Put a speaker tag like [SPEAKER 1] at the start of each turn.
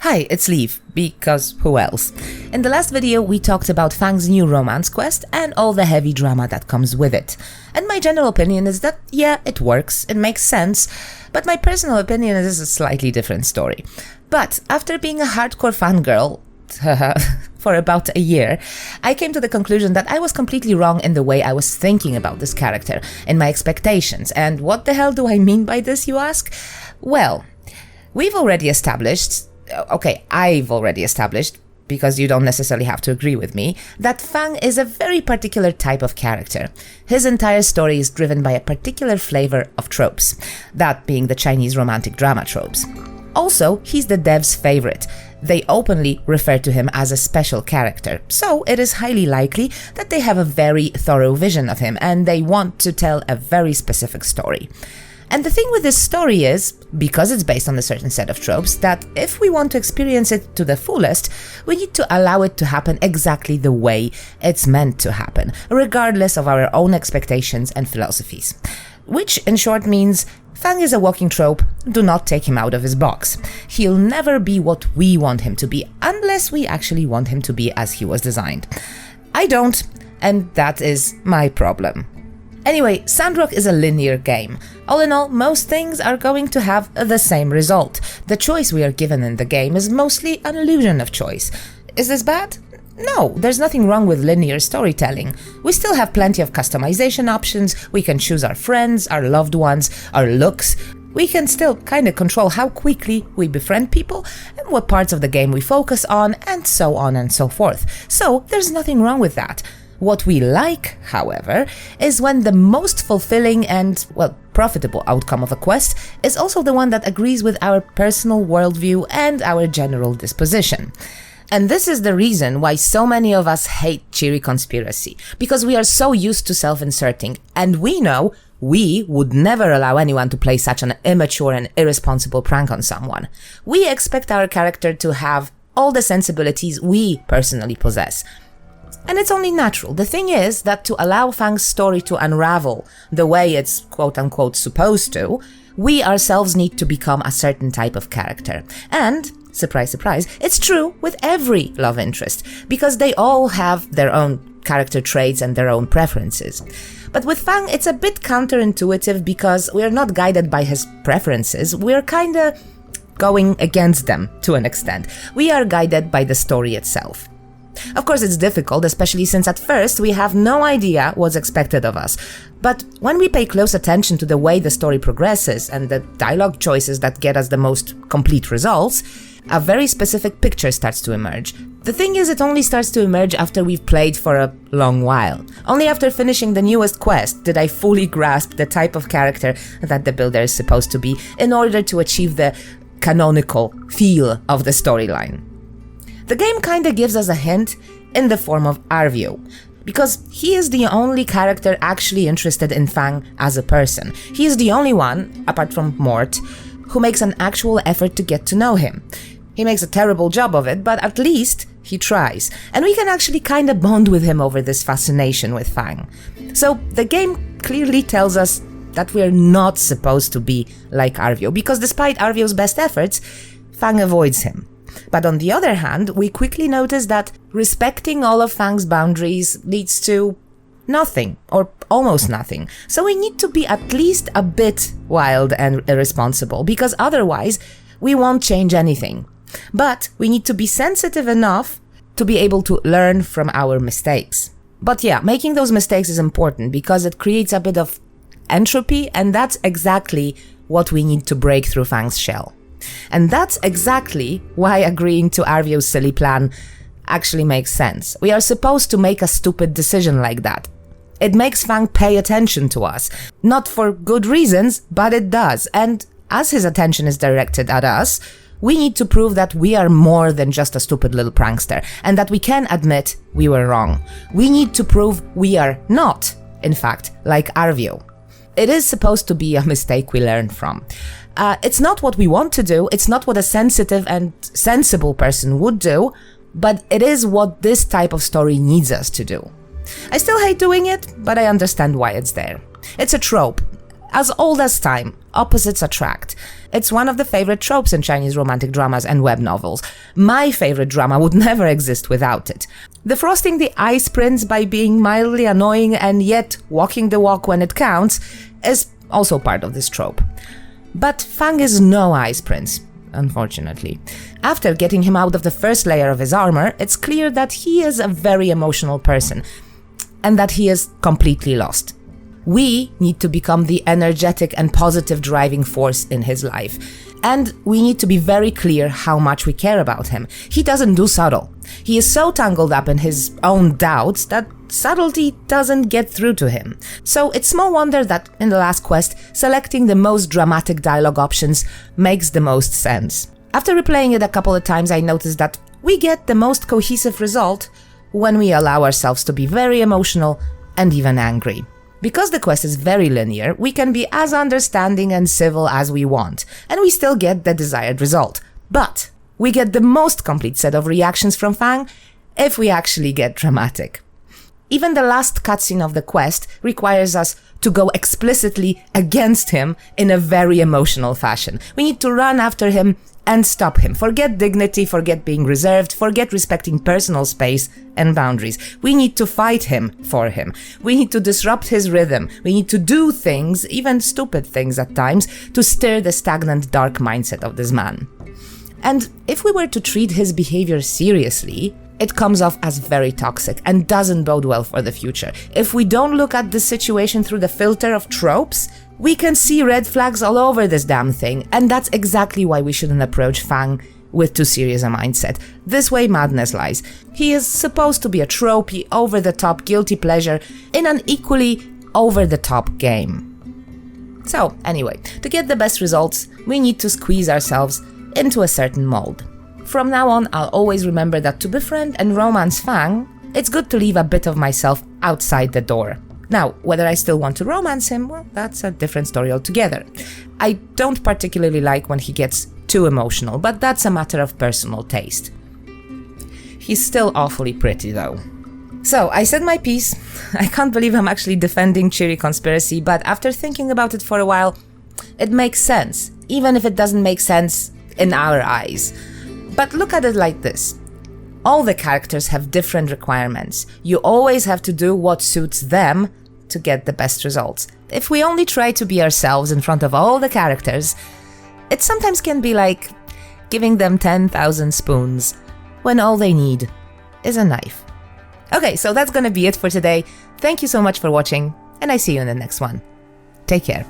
[SPEAKER 1] Hi, it's Leaf, because who else? In the last video we talked about Fang's new romance quest and all the heavy drama that comes with it. And my general opinion is that, yeah, it works, it makes sense, but my personal opinion is a slightly different story. But after being a hardcore fangirl for about a year, I came to the conclusion that I was completely wrong in the way I was thinking about this character, in my expectations. And what the hell do I mean by this, you ask? Well, we've already established, I've already established, because you don't necessarily have to agree with me, that Fang is a very particular type of character. His entire story is driven by a particular flavor of tropes, that being the Chinese romantic drama tropes. Also, he's the dev's favorite. They openly refer to him as a special character, so it is highly likely that they have a very thorough vision of him and they want to tell a very specific story. And the thing with this story is, because it's based on a certain set of tropes, that if we want to experience it to the fullest, we need to allow it to happen exactly the way it's meant to happen, regardless of our own expectations and philosophies. Which, in short, means Fang is a walking trope, do not take him out of his box. He'll never be what we want him to be, unless we actually want him to be as he was designed. I don't, and that is my problem. Anyway, SANDROCK is a linear game. All in all, most things are going to have the same result. The choice we are given in the game is mostly an illusion of choice. Is this bad? No, there's nothing wrong with linear storytelling. We still have plenty of customization options, we can choose our friends, our loved ones, our looks. We can still kind of control how quickly we befriend people and what parts of the game we focus on and so on and so forth. So there's nothing wrong with that. What we like, however, is when the most fulfilling and, well, profitable outcome of a quest is also the one that agrees with our personal worldview and our general disposition. And this is the reason why so many of us hate cheery conspiracy, because we are so used to self-inserting, and we know we would never allow anyone to play such an immature and irresponsible prank on someone. We expect our character to have all the sensibilities we personally possess. And it's only natural. The thing is that to allow Fang's story to unravel the way it's quote-unquote supposed to, we ourselves need to become a certain type of character. And, surprise, surprise, it's true with every love interest, because they all have their own character traits and their own preferences. But with Fang, it's a bit counterintuitive because we're not guided by his preferences, we're kinda going against them to an extent. We are guided by the story itself. Of course, it's difficult, especially since at first we have no idea what's expected of us. But when we pay close attention to the way the story progresses and the dialogue choices that get us the most complete results, a very specific picture starts to emerge. The thing is, it only starts to emerge after we've played for a long while. Only after finishing the newest quest did I fully grasp the type of character that the builder is supposed to be in order to achieve the canonical feel of the storyline. The game kinda gives us a hint in the form of Arvio, because he is the only character actually interested in Fang as a person. He is the only one, apart from Mort, who makes an actual effort to get to know him. He makes a terrible job of it, but at least he tries, and we can actually kinda bond with him over this fascination with Fang. So the game clearly tells us that we're not supposed to be like Arvio, because despite Arvio's best efforts, Fang avoids him. But on the other hand, we quickly notice that respecting all of Fang's boundaries leads to nothing, or almost nothing. So we need to be at least a bit wild and irresponsible, because otherwise we won't change anything. But we need to be sensitive enough to be able to learn from our mistakes. But yeah, making those mistakes is important because it creates a bit of entropy, and that's exactly what we need to break through Fang's shell. And that's exactly why agreeing to Arvio's silly plan actually makes sense. We are supposed to make a stupid decision like that. It makes Fang pay attention to us. Not for good reasons, but it does. And as his attention is directed at us, we need to prove that we are more than just a stupid little prankster, and that we can admit we were wrong. We need to prove we are not, in fact, like Arvio. It is supposed to be a mistake we learn from. It's not what we want to do, it's not what a sensitive and sensible person would do, but it is what this type of story needs us to do. I still hate doing it, but I understand why it's there. It's a trope, As old as time, opposites attract. It's one of the favorite tropes in Chinese romantic dramas and web novels. My favorite drama would never exist without it. Defrosting the ice prince by being mildly annoying and yet walking the walk when it counts is also part of this trope. But Fang is no ice prince, unfortunately. After getting him out of the first layer of his armor, it's clear that he is a very emotional person and that he is completely lost. We need to become the energetic and positive driving force in his life. And we need to be very clear how much we care about him. He doesn't do subtle. He is so tangled up in his own doubts that subtlety doesn't get through to him. So it's small wonder that in the last quest, selecting the most dramatic dialogue options makes the most sense. After replaying it a couple of times, I noticed that we get the most cohesive result when we allow ourselves to be very emotional and even angry. Because the quest is very linear, we can be as understanding and civil as we want, and we still get the desired result. But we get the most complete set of reactions from Fang if we actually get dramatic. Even the last cutscene of the quest requires us to go explicitly against him in a very emotional fashion. We need to run after him and stop him. Forget dignity, forget being reserved, forget respecting personal space and boundaries. We need to fight him for him. We need to disrupt his rhythm. We need to do things, even stupid things at times, to stir the stagnant, dark mindset of this man. And if we were to treat his behavior seriously, it comes off as very toxic and doesn't bode well for the future. If we don't look at the situation through the filter of tropes, we can see red flags all over this damn thing, and that's exactly why we shouldn't approach Fang with too serious a mindset. This way madness lies. He is supposed to be a tropey, over-the-top guilty pleasure in an equally over-the-top game. So, anyway, to get the best results, we need to squeeze ourselves into a certain mold. From now on, I'll always remember that to befriend and romance Fang, it's good to leave a bit of myself outside the door. Now, whether I still want to romance him, well, that's a different story altogether. I don't particularly like when he gets too emotional, but that's a matter of personal taste. He's still awfully pretty, though. So, I said my piece. I can't believe I'm actually defending Cheery Conspiracy, but after thinking about it for a while, it makes sense, even if it doesn't make sense in our eyes. But look at it like this. All the characters have different requirements. You always have to do what suits them to get the best results. If we only try to be ourselves in front of all the characters, it sometimes can be like giving them 10,000 spoons when all they need is a knife. Okay, so that's gonna be it for today. Thank you so much for watching, and I see you in the next one. Take care.